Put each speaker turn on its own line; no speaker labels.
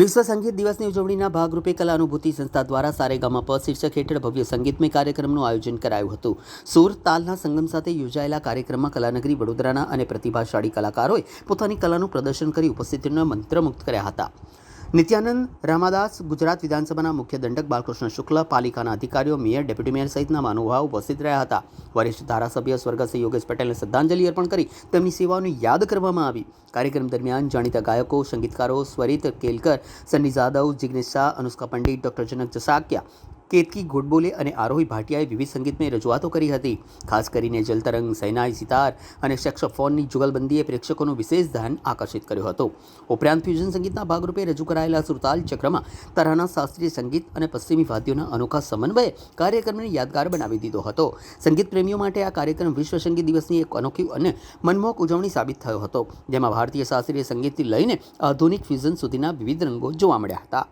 વિશ્વ સંગીત દિવસની ઉજવણીના ભાગરૂપે કલા અનુભૂતિ સંસ્થા દ્વારા સારેગામા પ શીર્ષક હેઠળ ભવ્ય સંગીતમય કાર્યક્રમનું આયોજન કરાયું હતું. સૂર તાલના સંગમ સાથે યોજાયેલા કાર્યક્રમમાં કલાનગરી વડોદરાના અને પ્રતિભાશાળી કલાકારોએ પોતાની કલાનું પ્રદર્શન કરી ઉપસ્થિતોને મંત્રમુગ્ધ કર્યા હતા. નિત્યાનંદ રામાદાસ, ગુજરાત વિધાનસભાના મુખ્ય દંડક બાલકૃષ્ણ શુક્લ, પાલિકાના અધિકારીઓ, મેયર, ડેપ્યુટી મેયર સહિતના મહાનુભાવો ઉપસ્થિત રહ્યા હતા. વરિષ્ઠ ધારાસભ્ય સ્વર્ગસ્થ યોગેશ પટેલને શ્રદ્ધાંજલિ અર્પણ કરી તેમની સેવાઓને યાદ કરવામાં આવી. કાર્યક્રમ દરમિયાન જાણીતા ગાયકો, સંગીતકારો સ્વરિત કેલકર, સન્ની જાદવ, જિગ્નેશ શાહ, અનુષ્કા પંડિત, ડૉક્ટર જનક જસાકિયા, કેતકી ગોડબોલે અને આરોહી ભાટિયાએ વિવિધ સંગીતમય રજૂઆતો કરી હતી. ખાસ કરીને જલતરંગ, સૈનાઈ, સિતાર અને સેક્સોફોનની જુગલબંધીએ પ્રેક્ષકોનું વિશેષ ધ્યાન આકર્ષિત કર્યું હતું. ઉપરાંત ફ્યુઝન સંગીતના ભાગરૂપે રજૂ કરાયેલા સુરતાલ ચક્રમાં તરાના શાસ્ત્રીય સંગીત અને પશ્ચિમી વાદ્યોના અનોખા સમન્વયે કાર્યક્રમને યાદગાર બનાવી દીધો હતો. સંગીત પ્રેમીઓ માટે આ કાર્યક્રમ વિશ્વ સંગીત દિવસની એક અનોખી અને મનમોહક ઉજવણી સાબિત થયો હતો, જેમાં ભારતીય શાસ્ત્રીય સંગીતથી લઈને આધુનિક ફ્યુઝન સુધીના વિવિધ રંગો જોવા મળ્યા હતા.